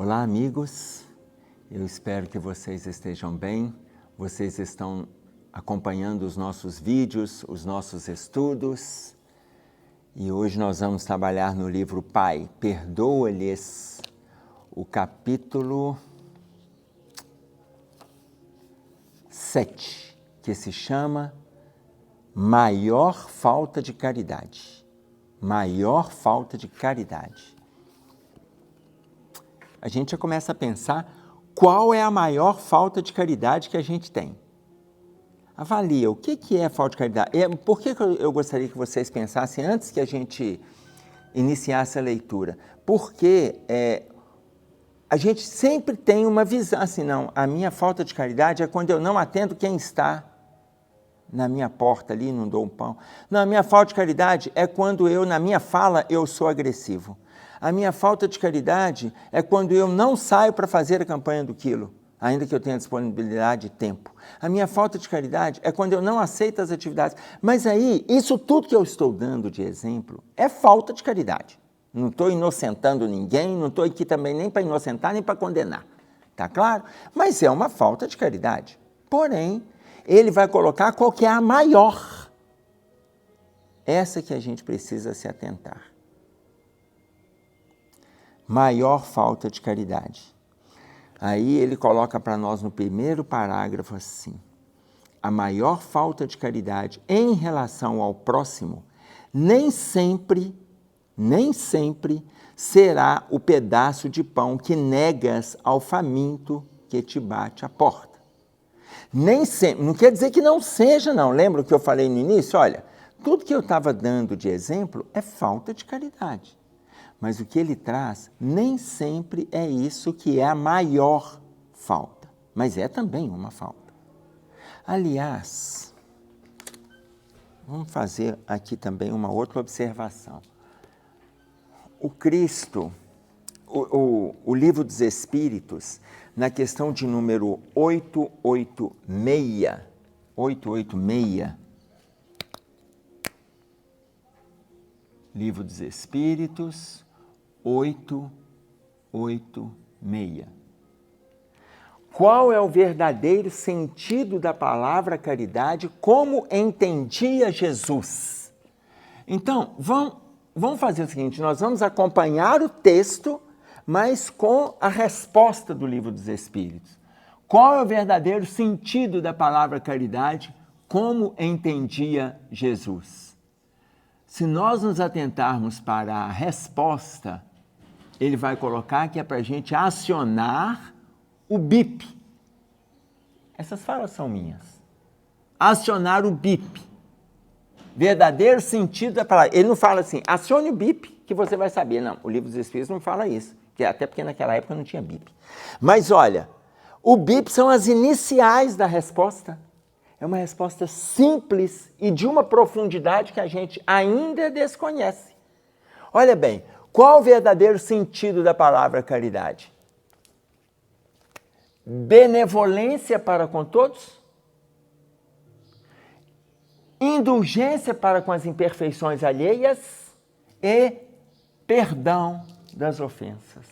Olá, amigos. Eu espero que vocês estejam bem. Vocês estão acompanhando os nossos vídeos, os nossos estudos. E hoje nós vamos trabalhar no livro Pai, Perdoa-lhes, o capítulo 7, que se chama Maior Falta de Caridade. Maior falta de caridade. A gente já começa a pensar qual é a maior falta de caridade que a gente tem. Avalia o que é falta de caridade. Por que eu gostaria que vocês pensassem antes que a gente iniciasse a leitura? Porque a gente sempre tem uma visão, assim, não, a minha falta de caridade é quando eu não atendo quem está na minha porta ali, não dou um pão. Não, a minha falta de caridade é quando eu, na minha fala, eu sou agressivo. A minha falta de caridade é quando eu não saio para fazer a campanha do quilo, ainda que eu tenha disponibilidade e tempo. A minha falta de caridade é quando eu não aceito as atividades. Mas aí, isso tudo que eu estou dando de exemplo é falta de caridade. Não estou inocentando ninguém, não estou aqui também nem para inocentar, nem para condenar. Tá claro? Mas é uma falta de caridade. Porém, ele vai colocar qual que é a maior. Essa que a gente precisa se atentar. Maior falta de caridade. Aí ele coloca para nós no primeiro parágrafo assim: a maior falta de caridade em relação ao próximo nem sempre será o pedaço de pão que negas ao faminto que te bate à porta. Nem sempre, não quer dizer que não seja, não. Lembra o que eu falei no início? Olha, tudo que eu estava dando de exemplo é falta de caridade. Mas o que ele traz nem sempre é isso que é a maior falta, mas é também uma falta. Aliás, vamos fazer aqui também uma outra observação. O Cristo, o Livro dos Espíritos, na questão de número 886, Livro dos Espíritos, 886. Qual é o verdadeiro sentido da palavra caridade, como entendia Jesus? Então, vamos fazer o seguinte, nós vamos acompanhar o texto, mas com a resposta do Livro dos Espíritos. Qual é o verdadeiro sentido da palavra caridade, como entendia Jesus? Se nós nos atentarmos para a resposta, ele vai colocar que é para a gente acionar o BIP. Essas falas são minhas. Acionar o BIP. Verdadeiro sentido da palavra. Ele não fala assim, acione o BIP que você vai saber. Não, o Livro dos Espíritos não fala isso. Até porque naquela época não tinha BIP. Mas olha, o BIP são as iniciais da resposta. É uma resposta simples e de uma profundidade que a gente ainda desconhece. Olha bem, qual o verdadeiro sentido da palavra caridade? Benevolência para com todos? Indulgência para com as imperfeições alheias? E perdão das ofensas.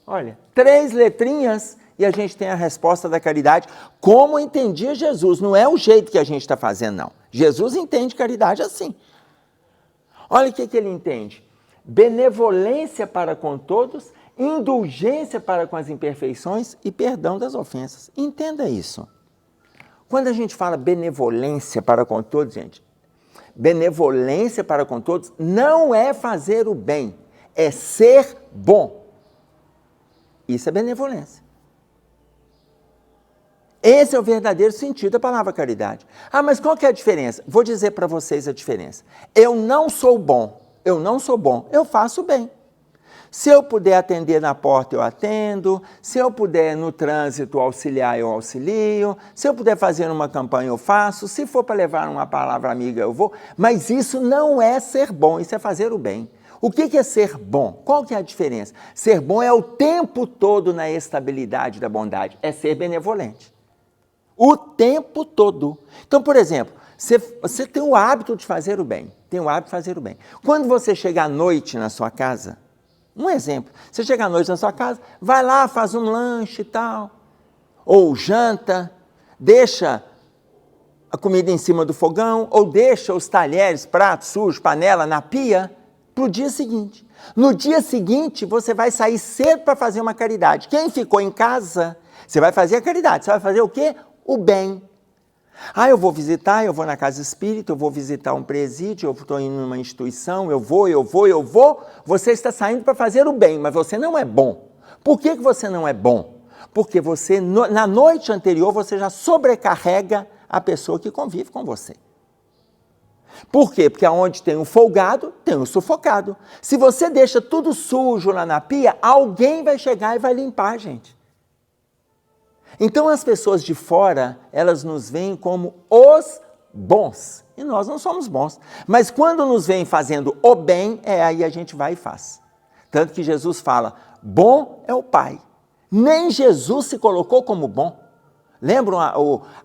Olha, 3 letrinhas e a gente tem a resposta da caridade, como entendia Jesus. Não é o jeito que a gente está fazendo, não. Jesus entende caridade assim. Olha o que ele entende. Benevolência para com todos, indulgência para com as imperfeições e perdão das ofensas. Entenda isso. Quando a gente fala benevolência para com todos, gente, benevolência para com todos não é fazer o bem, é ser bom. Isso é benevolência. Esse é o verdadeiro sentido da palavra caridade. Ah, mas qual que é a diferença? Vou dizer para vocês a diferença. Eu não sou bom, eu faço bem. Se eu puder atender na porta, eu atendo. Se eu puder no trânsito auxiliar, eu auxilio. Se eu puder fazer uma campanha, eu faço. Se for para levar uma palavra amiga, eu vou. Mas isso não é ser bom, isso é fazer o bem. O que é ser bom? Qual que é a diferença? Ser bom é o tempo todo na estabilidade da bondade, é ser benevolente. O tempo todo. Então, por exemplo, você tem o hábito de fazer o bem, Quando você chega à noite na sua casa, Um exemplo, você chega à noite na sua casa, vai lá, faz um lanche e tal, ou janta, deixa a comida em cima do fogão, ou deixa os talheres, pratos sujos, panela na pia, para o dia seguinte. No dia seguinte, você vai sair cedo para fazer uma caridade. Quem ficou em casa, você vai fazer a caridade. Você vai fazer o quê? O bem. Eu vou visitar, eu vou na casa espírita, eu vou visitar um presídio, eu estou indo numa instituição, eu vou. Você está saindo para fazer o bem, mas você não é bom. Por que você não é bom? Porque você, na noite anterior, você já sobrecarrega a pessoa que convive com você. Por quê? Porque onde tem um folgado, tem um sufocado. Se você deixa tudo sujo lá na pia, alguém vai chegar e vai limpar, gente. Então as pessoas de fora, elas nos veem como os bons. E nós não somos bons. Mas quando nos veem fazendo o bem, aí a gente vai e faz. Tanto que Jesus fala, bom é o Pai. Nem Jesus se colocou como bom. Lembram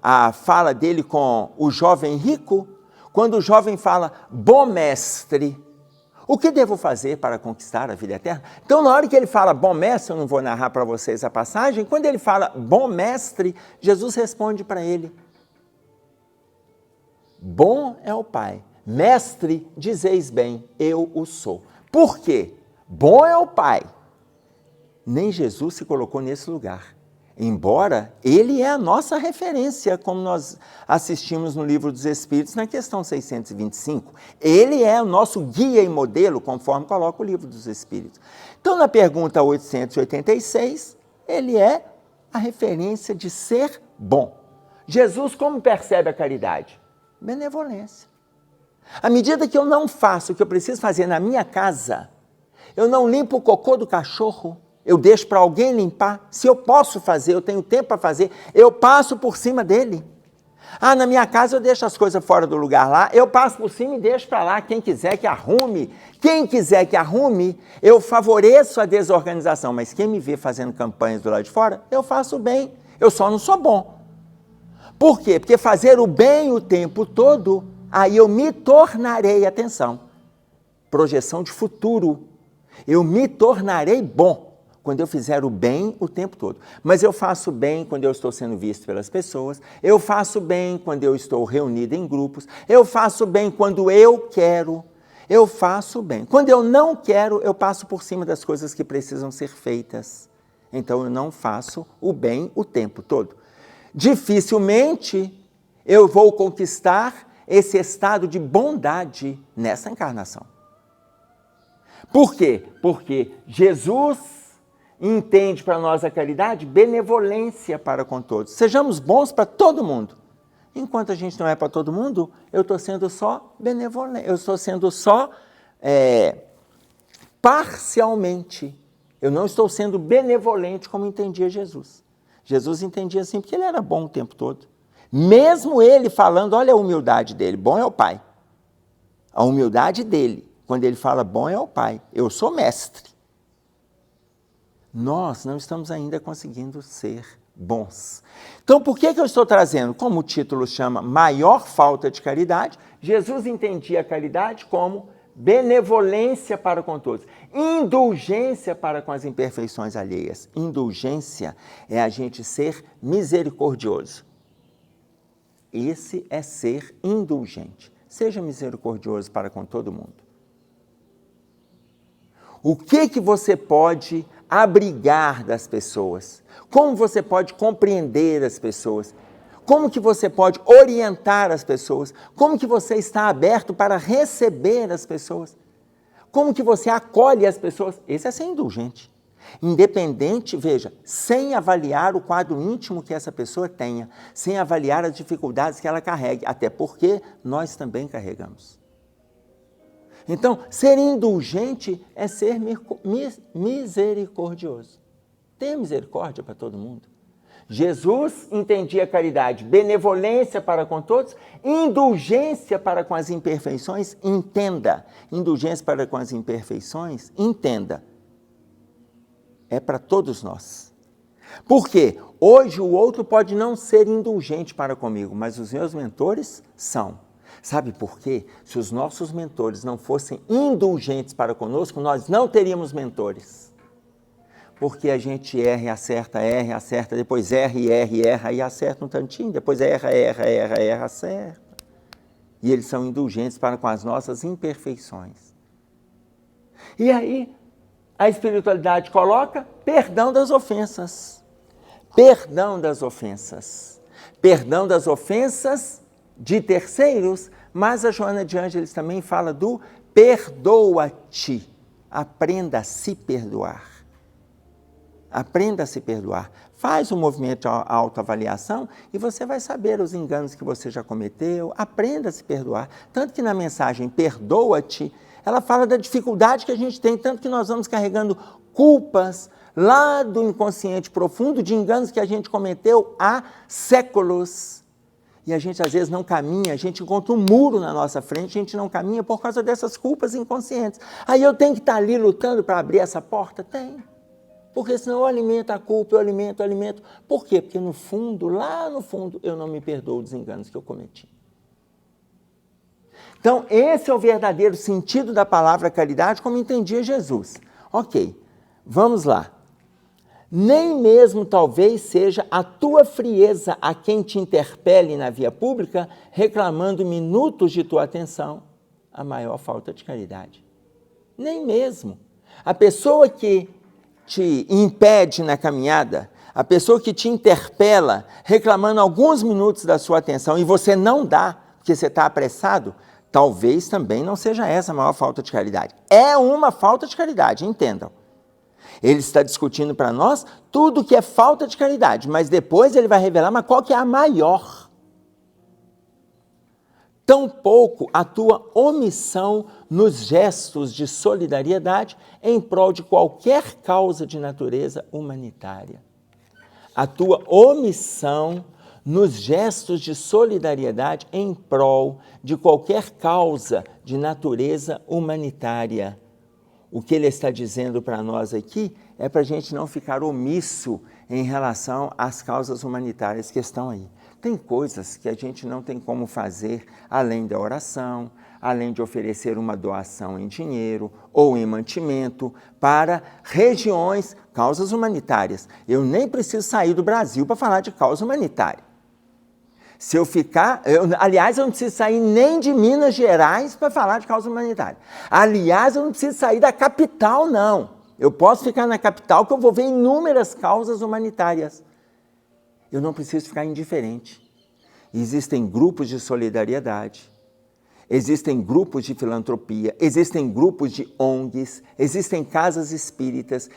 a fala dele com o jovem rico? Quando o jovem fala, bom mestre, o que devo fazer para conquistar a vida eterna? Então, na hora que ele fala, bom mestre, eu não vou narrar para vocês a passagem, quando ele fala, bom mestre, Jesus responde para ele, bom é o Pai, mestre, dizeis bem, eu o sou. Por quê? Bom é o Pai. Nem Jesus se colocou nesse lugar. Embora ele é a nossa referência, como nós assistimos no Livro dos Espíritos, na questão 625. Ele é o nosso guia e modelo, conforme coloca o Livro dos Espíritos. Então, na pergunta 886, ele é a referência de ser bom. Jesus, como percebe a caridade? Benevolência. À medida que eu não faço o que eu preciso fazer na minha casa, eu não limpo o cocô do cachorro, eu deixo para alguém limpar. Se eu posso fazer, eu tenho tempo para fazer, eu passo por cima dele. Na minha casa eu deixo as coisas fora do lugar lá, eu passo por cima e deixo para lá. Quem quiser que arrume, eu favoreço a desorganização. Mas quem me vê fazendo campanhas do lado de fora, eu faço bem. Eu só não sou bom. Por quê? Porque fazer o bem o tempo todo, aí eu me tornarei, atenção, projeção de futuro, eu me tornarei bom quando eu fizer o bem o tempo todo. Mas eu faço bem quando eu estou sendo visto pelas pessoas, eu faço bem quando eu estou reunido em grupos, eu faço bem quando eu quero, eu faço bem. Quando eu não quero, eu passo por cima das coisas que precisam ser feitas. Então eu não faço o bem o tempo todo. Dificilmente eu vou conquistar esse estado de bondade nessa encarnação. Por quê? Porque Jesus entende para nós a caridade, benevolência para com todos. Sejamos bons para todo mundo. Enquanto a gente não é para todo mundo, eu estou sendo só benevolente, eu estou sendo só parcialmente. Eu não estou sendo benevolente como entendia Jesus. Jesus entendia assim porque ele era bom o tempo todo. Mesmo ele falando, olha a humildade dele, bom é o Pai. A humildade dele, quando ele fala bom é o Pai, eu sou mestre. Nós não estamos ainda conseguindo ser bons. Então, por que eu estou trazendo? Como o título chama Maior Falta de Caridade, Jesus entendia a caridade como benevolência para com todos, indulgência para com as imperfeições alheias. Indulgência é a gente ser misericordioso. Esse é ser indulgente. Seja misericordioso para com todo mundo. O que você pode abrigar das pessoas? Como você pode compreender as pessoas? Como que você pode orientar as pessoas? Como que você está aberto para receber as pessoas? Como que você acolhe as pessoas? Esse é ser indulgente. Independente, veja, sem avaliar o quadro íntimo que essa pessoa tenha, sem avaliar as dificuldades que ela carregue, até porque nós também carregamos. Então, ser indulgente é ser misericordioso. Tenha misericórdia para todo mundo. Jesus entendia a caridade, benevolência para com todos, indulgência para com as imperfeições, entenda. Indulgência para com as imperfeições, entenda. É para todos nós. Por quê? Hoje o outro pode não ser indulgente para comigo, mas os meus mentores são. Sabe por quê? Se os nossos mentores não fossem indulgentes para conosco, nós não teríamos mentores. Porque a gente erra, acerta, depois erra e acerta um tantinho, depois erra, acerta. E eles são indulgentes para com as nossas imperfeições. E aí, a espiritualidade coloca perdão das ofensas. Perdão das ofensas. Perdão das ofensas de terceiros, mas a Joana de Ângeles também fala do perdoa-te. Aprenda a se perdoar. Aprenda a se perdoar. Faz um movimento de autoavaliação e você vai saber os enganos que você já cometeu. Aprenda a se perdoar. Tanto que na mensagem perdoa-te, ela fala da dificuldade que a gente tem, tanto que nós vamos carregando culpas lá do inconsciente profundo de enganos que a gente cometeu há séculos. E a gente às vezes não caminha, a gente encontra um muro na nossa frente, a gente não caminha por causa dessas culpas inconscientes. Aí eu tenho que estar ali lutando para abrir essa porta? Tem. Porque senão eu alimento a culpa, eu alimento. Por quê? Porque no fundo, lá no fundo, eu não me perdoo dos enganos que eu cometi. Então, esse é o verdadeiro sentido da palavra caridade, como entendia Jesus. Ok, vamos lá. Nem mesmo talvez seja a tua frieza a quem te interpele na via pública, reclamando minutos de tua atenção, a maior falta de caridade. Nem mesmo. A pessoa que te impede na caminhada, a pessoa que te interpela, reclamando alguns minutos da sua atenção, e você não dá, porque você está apressado, talvez também não seja essa a maior falta de caridade. É uma falta de caridade, entendam. Ele está discutindo para nós tudo que é falta de caridade, mas depois ele vai revelar, mas qual que é a maior? Tampouco a tua omissão nos gestos de solidariedade em prol de qualquer causa de natureza humanitária. A tua omissão nos gestos de solidariedade em prol de qualquer causa de natureza humanitária. O que ele está dizendo para nós aqui é para a gente não ficar omisso em relação às causas humanitárias que estão aí. Tem coisas que a gente não tem como fazer além da oração, além de oferecer uma doação em dinheiro ou em mantimento para regiões, causas humanitárias. Eu nem preciso sair do Brasil para falar de causa humanitária. Se eu ficar, aliás, eu não preciso sair nem de Minas Gerais para falar de causa humanitária. Aliás, eu não preciso sair da capital, não. Eu posso ficar na capital que eu vou ver inúmeras causas humanitárias. Eu não preciso ficar indiferente. Existem grupos de solidariedade, existem grupos de filantropia, existem grupos de ONGs, existem casas espíritas,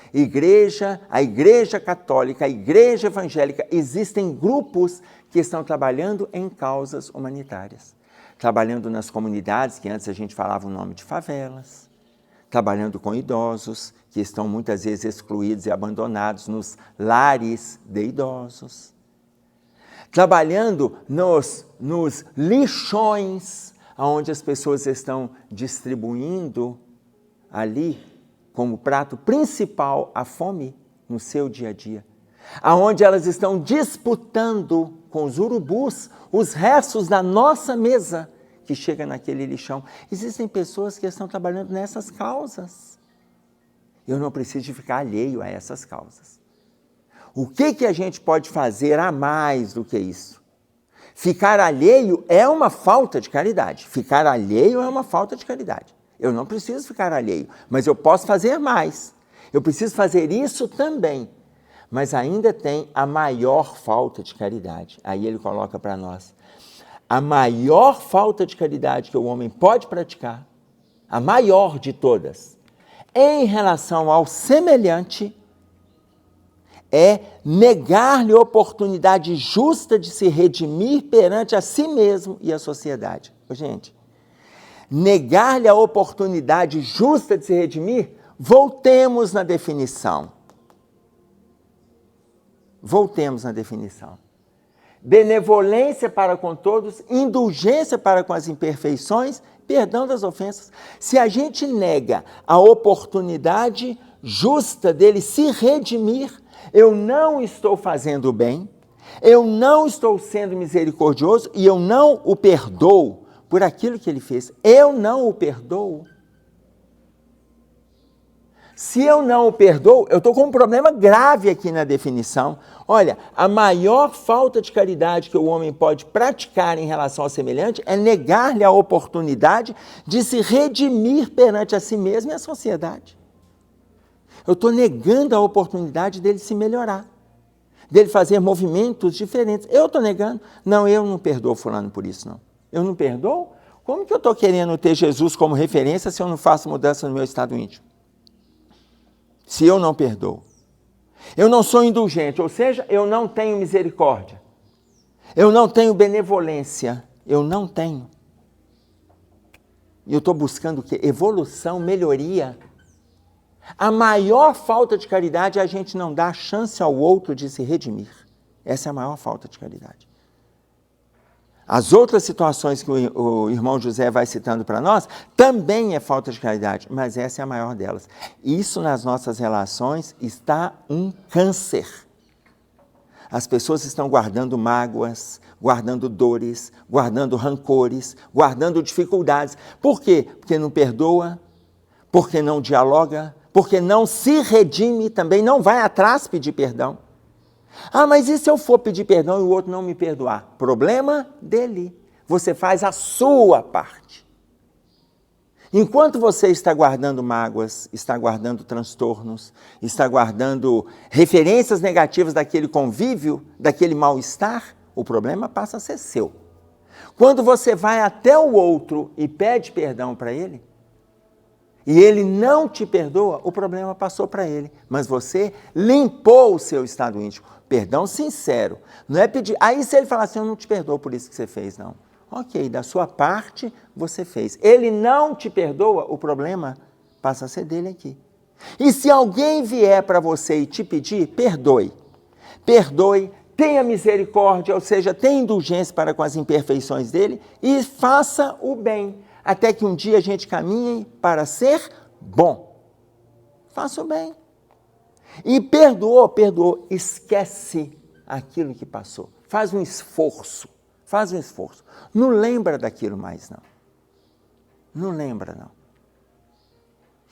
a igreja católica, a igreja evangélica, existem grupos que estão trabalhando em causas humanitárias, trabalhando nas comunidades, que antes a gente falava o nome de favelas, trabalhando com idosos, que estão muitas vezes excluídos e abandonados nos lares de idosos, trabalhando nos lixões, onde as pessoas estão distribuindo ali como prato principal a fome no seu dia a dia, aonde elas estão disputando com os urubus os restos da nossa mesa que chega naquele lixão. Existem pessoas que estão trabalhando nessas causas. Eu não preciso de ficar alheio a essas causas. O que a gente pode fazer a mais do que isso? Ficar alheio é uma falta de caridade. Ficar alheio é uma falta de caridade. Eu não preciso ficar alheio, mas eu posso fazer mais. Eu preciso fazer isso também. Mas ainda tem a maior falta de caridade. Aí ele coloca para nós. A maior falta de caridade que o homem pode praticar, a maior de todas, em relação ao semelhante, é negar-lhe a oportunidade justa de se redimir perante a si mesmo e a sociedade. Gente, negar-lhe a oportunidade justa de se redimir, voltemos na definição. Voltemos na definição. Benevolência para com todos, indulgência para com as imperfeições, perdão das ofensas. Se a gente nega a oportunidade justa dele se redimir, eu não estou fazendo o bem, eu não estou sendo misericordioso e eu não o perdoo, por aquilo que ele fez, eu não o perdoo. Se eu não o perdoo, eu estou com um problema grave aqui na definição. Olha, a maior falta de caridade que o homem pode praticar em relação ao semelhante é negar-lhe a oportunidade de se redimir perante a si mesmo e a sociedade. Eu estou negando a oportunidade dele se melhorar, dele fazer movimentos diferentes. Eu estou negando. Não, eu não perdoo fulano por isso, não. Eu não perdoo? Como que eu estou querendo ter Jesus como referência se eu não faço mudança no meu estado íntimo? Se eu não perdoo. Eu não sou indulgente, ou seja, eu não tenho misericórdia. Eu não tenho benevolência. Eu não tenho. E eu estou buscando o quê? Evolução, melhoria. A maior falta de caridade é a gente não dar chance ao outro de se redimir. Essa é a maior falta de caridade. As outras situações que o irmão José vai citando para nós, também é falta de caridade, mas essa é a maior delas. Isso nas nossas relações está um câncer. As pessoas estão guardando mágoas, guardando dores, guardando rancores, guardando dificuldades. Por quê? Porque não perdoa, porque não dialoga, porque não se redime, também não vai atrás pedir perdão. Ah, mas e se eu for pedir perdão e o outro não me perdoar? Problema dele. Você faz a sua parte. Enquanto você está guardando mágoas, está guardando transtornos, está guardando referências negativas daquele convívio, daquele mal-estar, o problema passa a ser seu. Quando você vai até o outro e pede perdão para ele, e ele não te perdoa, o problema passou para ele. Mas você limpou o seu estado íntimo. Perdão sincero. Não é pedir... Aí se ele falar assim, eu não te perdoo por isso que você fez, não. Ok, da sua parte você fez. Ele não te perdoa, o problema passa a ser dele aqui. E se alguém vier para você e te pedir, perdoe. Perdoe, tenha misericórdia, ou seja, tenha indulgência para com as imperfeições dele e faça o bem. Até que um dia a gente caminhe para ser bom. Faça o bem. E perdoou, esquece aquilo que passou. Faz um esforço. Não lembra daquilo mais, não. Não lembra, não.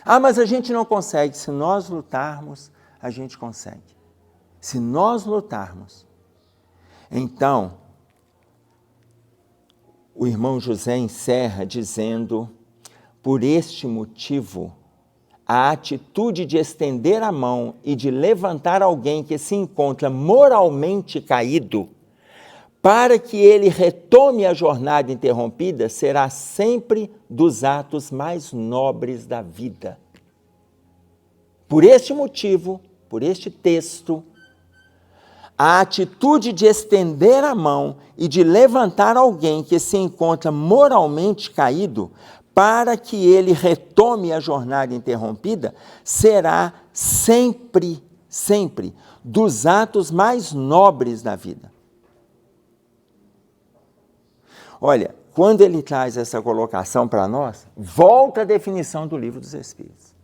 Ah, mas a gente não consegue. Se nós lutarmos, a gente consegue. Se nós lutarmos. Então, o irmão José encerra dizendo, por este motivo, a atitude de estender a mão e de levantar alguém que se encontra moralmente caído, para que ele retome a jornada interrompida, será sempre dos atos mais nobres da vida. Por este motivo, por este texto, a atitude de estender a mão e de levantar alguém que se encontra moralmente caído, para que ele retome a jornada interrompida, será sempre, sempre, dos atos mais nobres da vida. Olha, quando ele traz essa colocação para nós, volta a definição do Livro dos Espíritos.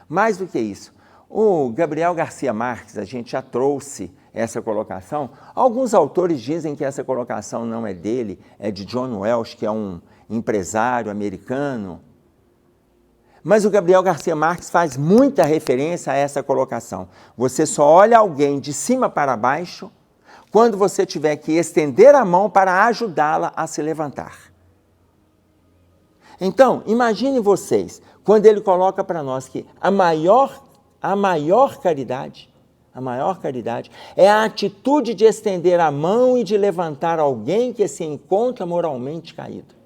Mais do que isso, o Gabriel Garcia Marques, a gente já trouxe essa colocação. Alguns autores dizem que essa colocação não é dele, é de John Welsh, que é um empresário americano. Mas o Gabriel Garcia Marques faz muita referência a essa colocação. Você só olha alguém de cima para baixo quando você tiver que estender a mão para ajudá-la a se levantar. Então, imagine vocês, quando ele coloca para nós que a maior caridade é a atitude de estender a mão e de levantar alguém que se encontra moralmente caído.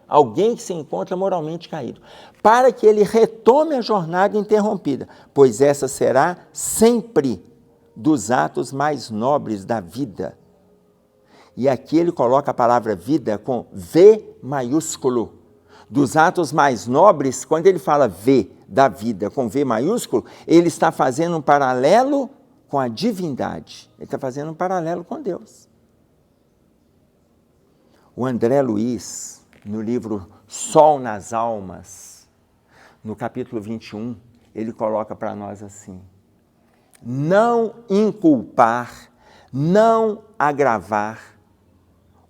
Alguém que se encontra moralmente caído. Para que ele retome a jornada interrompida, pois essa será sempre dos atos mais nobres da vida. E aqui ele coloca a palavra vida com V maiúsculo. Dos atos mais nobres, quando ele fala V da vida com V maiúsculo, ele está fazendo um paralelo com a divindade. Ele está fazendo um paralelo com Deus. O André Luiz, no livro Sol nas Almas, no capítulo 21, ele coloca para nós assim: não inculpar, não agravar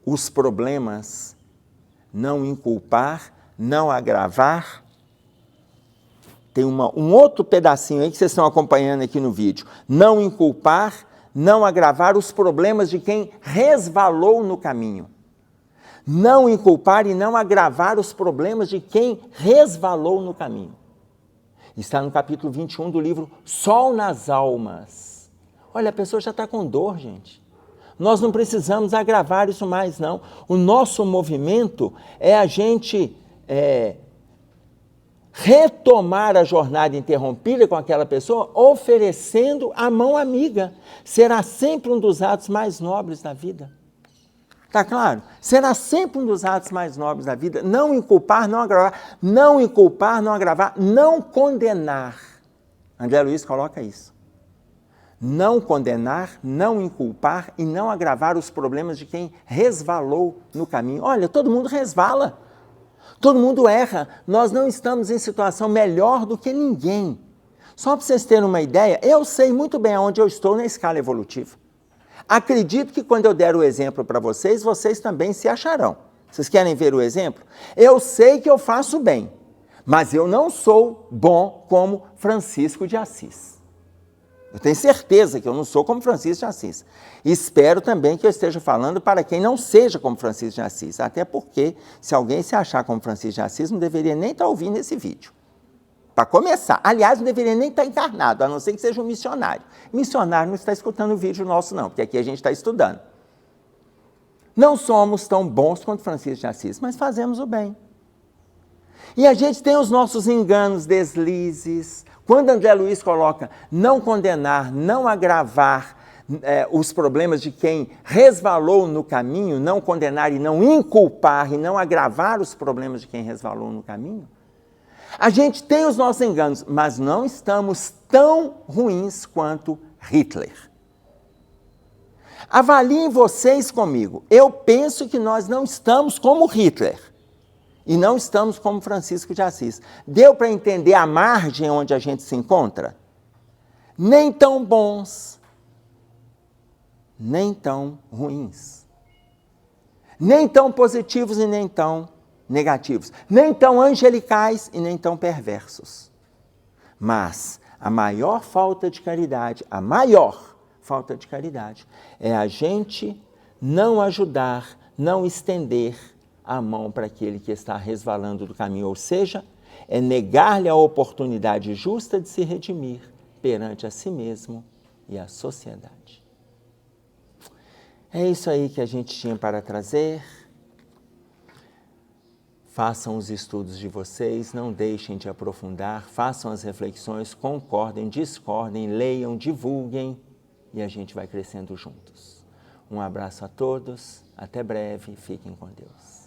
os problemas não inculpar, não agravar. Tem um outro pedacinho aí que vocês estão acompanhando aqui no vídeo. Não inculpar, não agravar os problemas de quem resvalou no caminho. Não inculpar e não agravar os problemas de quem resvalou no caminho. Está no capítulo 21 do livro Sol nas Almas. Olha, a pessoa já está com dor, gente. Nós não precisamos agravar isso mais, não. O nosso movimento é a gente retomar a jornada interrompida com aquela pessoa, oferecendo a mão amiga. Será sempre um dos atos mais nobres da vida. Está claro? Será sempre um dos atos mais nobres da vida. Não inculpar, não agravar. Não inculpar, não agravar. Não condenar. André Luiz coloca isso. Não condenar, não inculpar e não agravar os problemas de quem resvalou no caminho. Olha, todo mundo resvala. Todo mundo erra. Nós não estamos em situação melhor do que ninguém. Só para vocês terem uma ideia, eu sei muito bem aonde eu estou na escala evolutiva. Acredito que quando eu der o exemplo para vocês, vocês também se acharão. Vocês querem ver o exemplo? Eu sei que eu faço bem, mas eu não sou bom como Francisco de Assis. Eu tenho certeza que eu não sou como Francisco de Assis. Espero também que eu esteja falando para quem não seja como Francisco de Assis. Até porque, se alguém se achar como Francisco de Assis, não deveria nem estar ouvindo esse vídeo. Para começar. Aliás, não deveria nem estar encarnado, a não ser que seja um missionário. Missionário não está escutando o vídeo nosso, não, porque aqui a gente está estudando. Não somos tão bons quanto Francisco de Assis, mas fazemos o bem. E a gente tem os nossos enganos, deslizes. Quando André Luiz coloca não condenar, não agravar os problemas de quem resvalou no caminho, não condenar e não inculpar e não agravar os problemas de quem resvalou no caminho, a gente tem os nossos enganos, mas não estamos tão ruins quanto Hitler. Avaliem vocês comigo. Eu penso que nós não estamos como Hitler. E não estamos como Francisco de Assis. Deu para entender a margem onde a gente se encontra? Nem tão bons, nem tão ruins. Nem tão positivos e nem tão negativos. Nem tão angelicais e nem tão perversos. Mas a maior falta de caridade, é a gente não ajudar, não estender a mão para aquele que está resvalando do caminho, ou seja, é negar-lhe a oportunidade justa de se redimir perante a si mesmo e a sociedade. É isso aí que a gente tinha para trazer. Façam os estudos de vocês, não deixem de aprofundar, façam as reflexões, concordem, discordem, leiam, divulguem e a gente vai crescendo juntos. Um abraço a todos, até breve, fiquem com Deus.